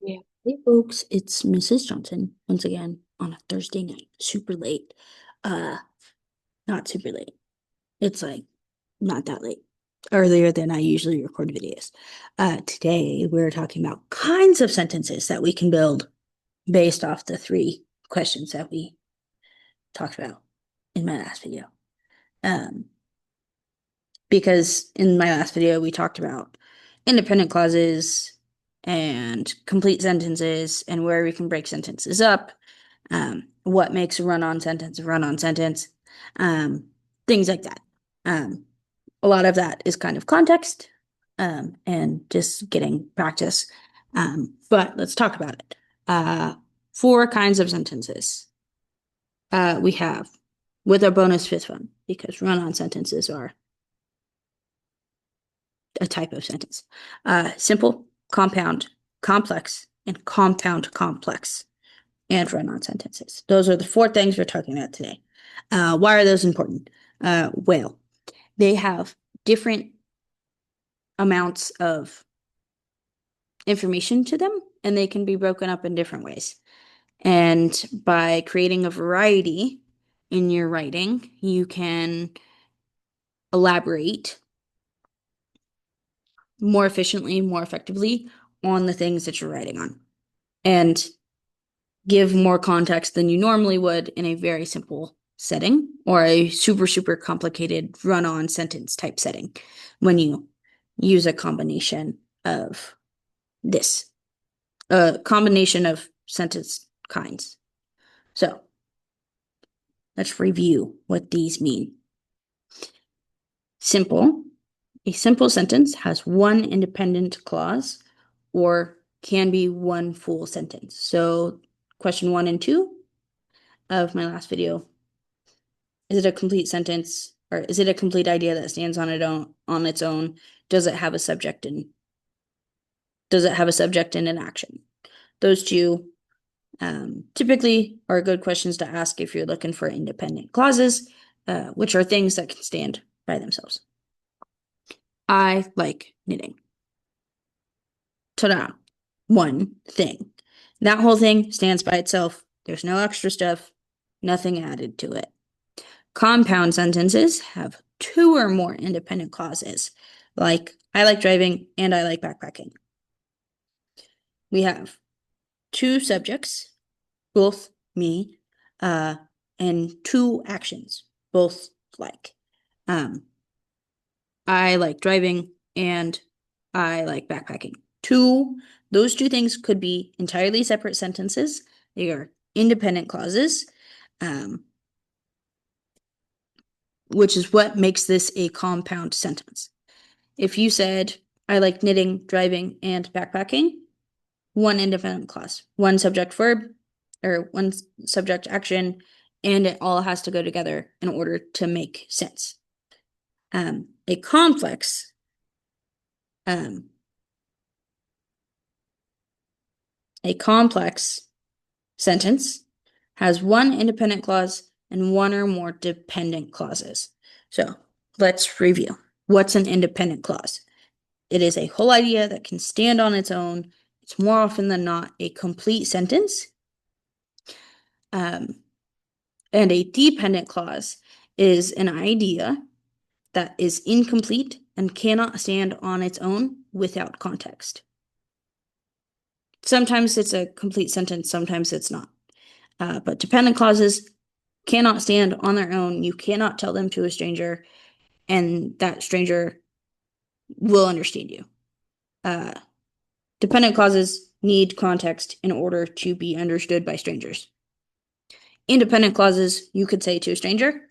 Yeah. Hey folks, it's Mrs. Johnson once again on a Thursday night, super late. Uh, not super late. It's like not that late. Earlier than I usually record videos. Today we're talking about kinds of sentences that we can build based off the three questions that we talked about in my last video. Um, because in my last video we talked about independent clauses and complete sentences and where we can break sentences up, what makes a run-on sentence a run-on sentence, things like that. A lot of that is kind of context, and just getting practice. But let's talk about it. Four kinds of sentences we have with our bonus fifth one, because run-on sentences are a type of sentence. Simple, compound, complex, and compound complex, and run-on sentences. Those are the four things we're talking about today. Why are those important? Well, they have different amounts of information to them, and they can be broken up in different ways. And by creating a variety in your writing, you can elaborate more efficiently, more effectively on the things that you're writing on, and give more context than you normally would in a very simple setting or a super, super complicated run-on sentence type setting when you use a combination of this, a combination of sentence kinds. So let's review what these mean. Simple. A simple sentence has one independent clause or can be one full sentence. So question 1 and 2 of my last video, is it a complete sentence, or is it a complete idea that stands on its own? Does it have a subject and an action? Those two typically are good questions to ask if you're looking for independent clauses, which are things that can stand by themselves. I like knitting. Ta-da! One thing. That whole thing stands by itself. There's no extra stuff, nothing added to it. Compound sentences have two or more independent clauses, like I like driving and I like backpacking. We have two subjects, both me, and two actions, both like. I like driving and I like backpacking. Those two things could be entirely separate sentences. They are independent clauses, which is what makes this a compound sentence. If you said, I like knitting, driving, and backpacking, one independent clause, one subject verb, or one subject action, and it all has to go together in order to make sense. A complex sentence has one independent clause and one or more dependent clauses. So let's review. What's an independent clause? It is a whole idea that can stand on its own. It's more often than not a complete sentence. And a dependent clause is an idea that is incomplete and cannot stand on its own without context. Sometimes it's a complete sentence, sometimes it's not. But dependent clauses cannot stand on their own. You cannot tell them to a stranger, and that stranger will understand you. Dependent clauses need context in order to be understood by strangers. Independent clauses, you could say to a stranger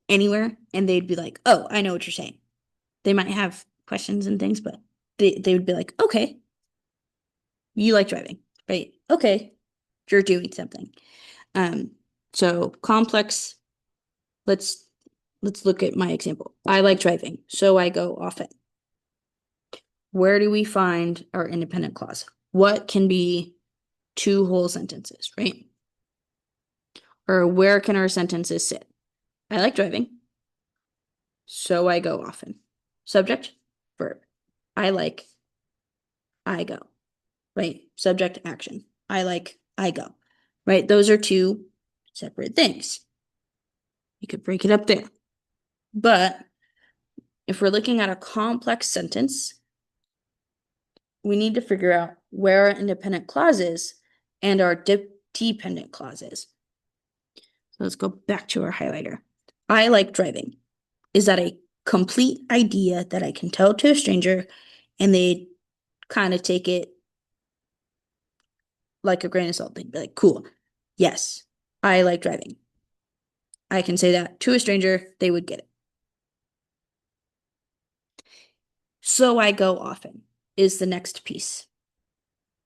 anywhere, and they'd be like, oh, I know what you're saying. They might have questions and things, but they would be like, okay, you like driving, right? Okay, you're doing something. So complex, let's look at my example. I like driving, so I go often. Where do we find our independent clause? What can be two whole sentences, right? Or where can our sentences sit? I like driving, so I go often. Subject, verb. I like, I go, right? Subject, action. I like, I go, right? Those are two separate things. You could break it up there. But if we're looking at a complex sentence, we need to figure out where our independent clauses and our dependent clauses. So let's go back to our highlighter. I like driving. Is that a complete idea that I can tell to a stranger and they kind of take it like a grain of salt? They'd be like, cool. Yes, I like driving. I can say that to a stranger, they would get it. So I go often is the next piece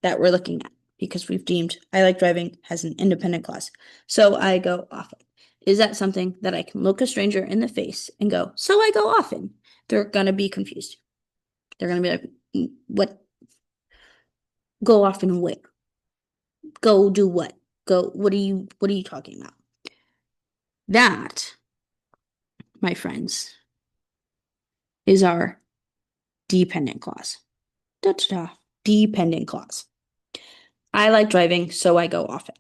that we're looking at because we've deemed I like driving has an independent clause. So I go often. Is that something that I can look a stranger in the face and go, so I go often? They're going to be confused. They're going to be like, what? Go often where? Go do what? Go, what are you talking about? That, my friends, is our dependent clause. Da-da-da. Dependent clause. I like driving, so I go often.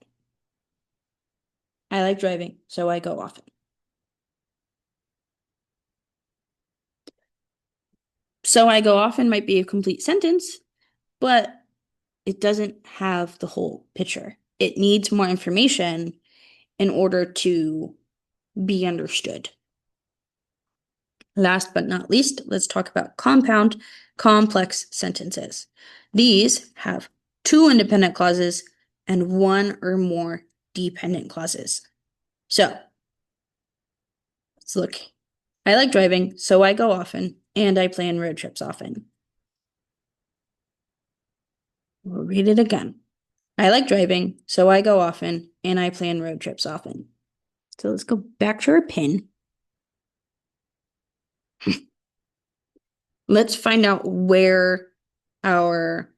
I like driving, so I go often. So I go often might be a complete sentence, but it doesn't have the whole picture. It needs more information in order to be understood. Last but not least, let's talk about compound complex sentences. These have two independent clauses and one or more dependent clauses. So let's look. I like driving, so I go often, and I plan road trips often. We'll read it again. I like driving, so I go often, and I plan road trips often. So let's go back to our pin. Let's find out where our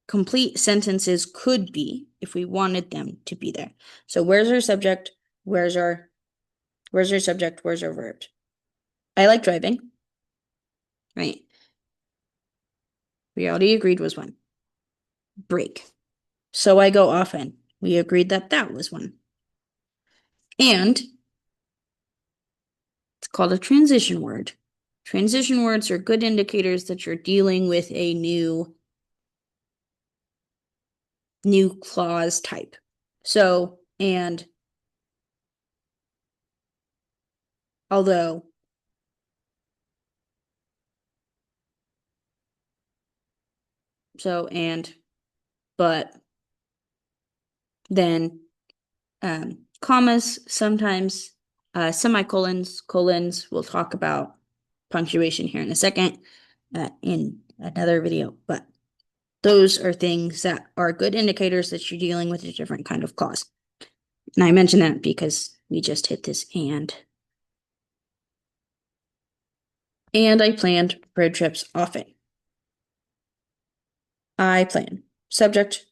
complete sentences could be if we wanted them to be there. So where's our subject? Where's our subject? Where's our verb? I like driving, right? We already agreed was one. Break. So I go often. We agreed that that was one. And it's called a transition word. Transition words are good indicators that you're dealing with a new clause type. So, and although, so, and, but, then, commas, sometimes, semicolons, colons. We'll talk about punctuation here in a second in another video, but those are things that are good indicators that you're dealing with a different kind of clause. And I mention that because we just hit this and I planned road trips often. I plan. Subject,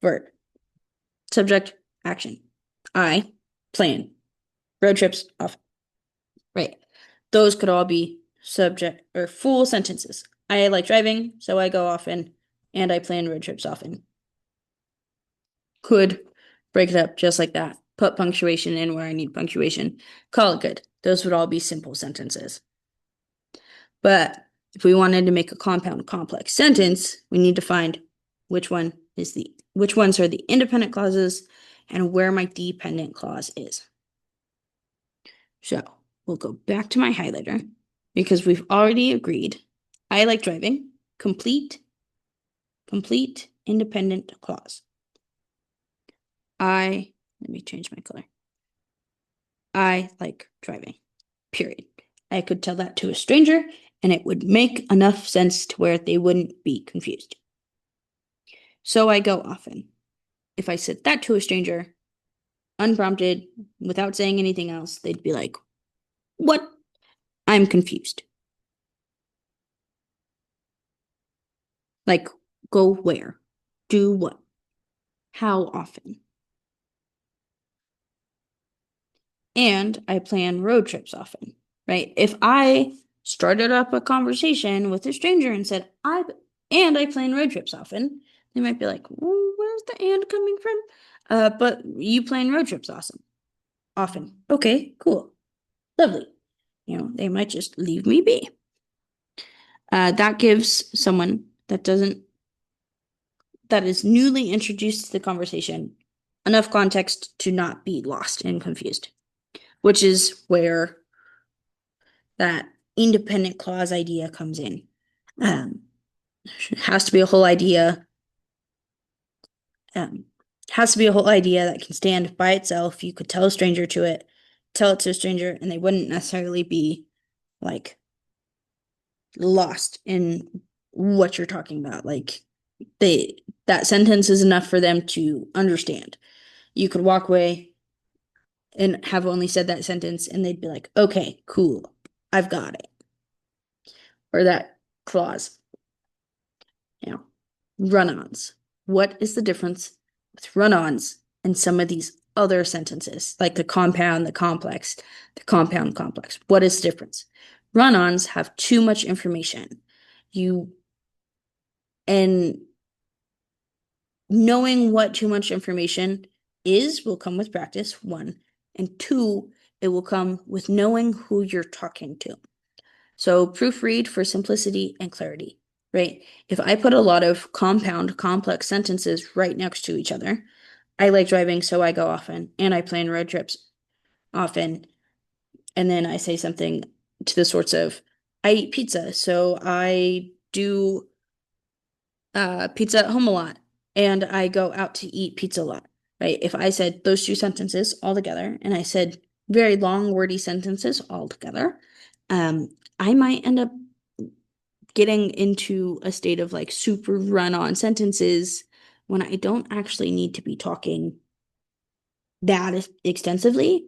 verb. Subject, action. I plan road trips often. Right. Those could all be subject or full sentences. I like driving, so I go often, and I plan road trips often. Could break it up just like that. Put punctuation in where I need punctuation. Call it good. Those would all be simple sentences. But if we wanted to make a compound complex sentence, we need to find which ones are the independent clauses and where my dependent clause is. So we'll go back to my highlighter because we've already agreed. I like driving. Complete independent clause. Let me change my color. I like driving, period. I could tell that to a stranger and it would make enough sense to where they wouldn't be confused. So I go often. If I said that to a stranger, unprompted, without saying anything else, they'd be like, what? I'm confused. Like, go where? Do what? How often? And I plan road trips often, right? If I started up a conversation with a stranger and said, and I plan road trips often. They might be like, well, where's the and coming from? But you plan road trips often. Okay, cool. Lovely. They might just leave me be. That gives someone that is newly introduced to the conversation enough context to not be lost and confused, which is where that independent clause idea comes in. It has to be a whole idea. Has to be a whole idea that can stand by itself. You could tell it to a stranger, and they wouldn't necessarily be like lost in what you're talking about. Like that sentence is enough for them to understand. You could walk away and have only said that sentence, and they'd be like, okay, cool, I've got it. Or that clause. Run-ons. What is the difference with run-ons and some of these other sentences, like the compound, the complex, the compound complex? What is the difference? Run-ons have too much information. And knowing what too much information is will come with practice, one. And two, it will come with knowing who you're talking to. So proofread for simplicity and clarity, right? If I put a lot of compound, complex sentences right next to each other, I like driving, so I go often, and I plan road trips often. And then I say something to the sorts of, I eat pizza, so I do pizza at home a lot, and I go out to eat pizza a lot, right? If I said those two sentences all together, and I said very long, wordy sentences all together, I might end up getting into a state of like super run-on sentences when I don't actually need to be talking that extensively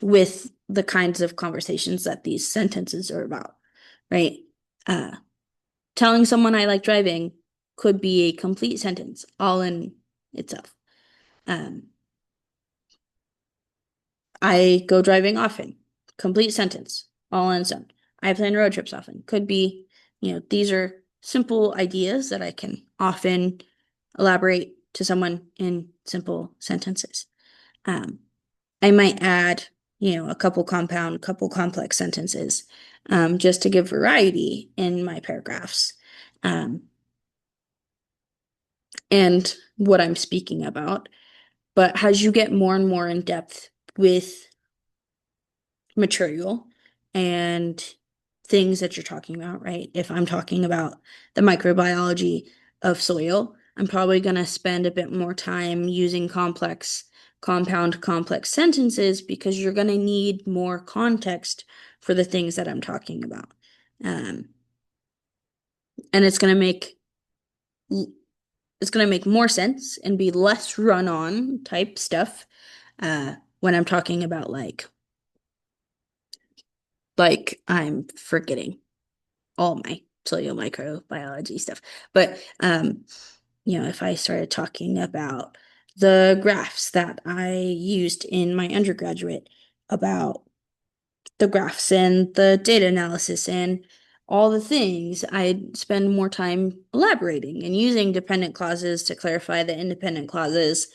with the kinds of conversations that these sentences are about, right? Telling someone I like driving could be a complete sentence all in itself. I go driving often, complete sentence, all on its own. I plan road trips often. Could be, these are simple ideas that I can often elaborate to someone in simple sentences. I might add, a couple compound, couple complex sentences, just to give variety in my paragraphs. And what I'm speaking about. But as you get more and more in depth with material and things that you're talking about, right? If I'm talking about the microbiology of soil, I'm probably going to spend a bit more time using compound complex sentences because you're going to need more context for the things that I'm talking about. And it's going to make more sense and be less run-on type stuff when I'm talking about like I'm forgetting all my soil microbiology stuff. But if I started talking about the graphs that I used in my undergraduate about the graphs and the data analysis and all the things, I'd spend more time elaborating and using dependent clauses to clarify the independent clauses,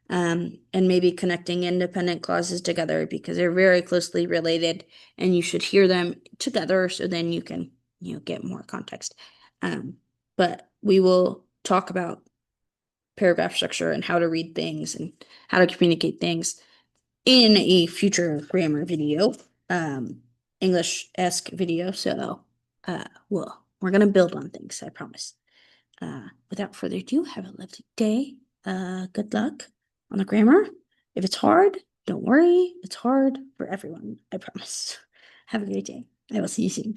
and maybe connecting independent clauses together because they're very closely related and you should hear them together so then you can, get more context. But we will talk about paragraph structure and how to read things and how to communicate things in a future grammar video, English-esque video. So, we're gonna build on things, I promise. Without further ado, have a lovely day. Good luck on the grammar. If it's hard, don't worry. It's hard for everyone, I promise. Have a great day. I will see you soon.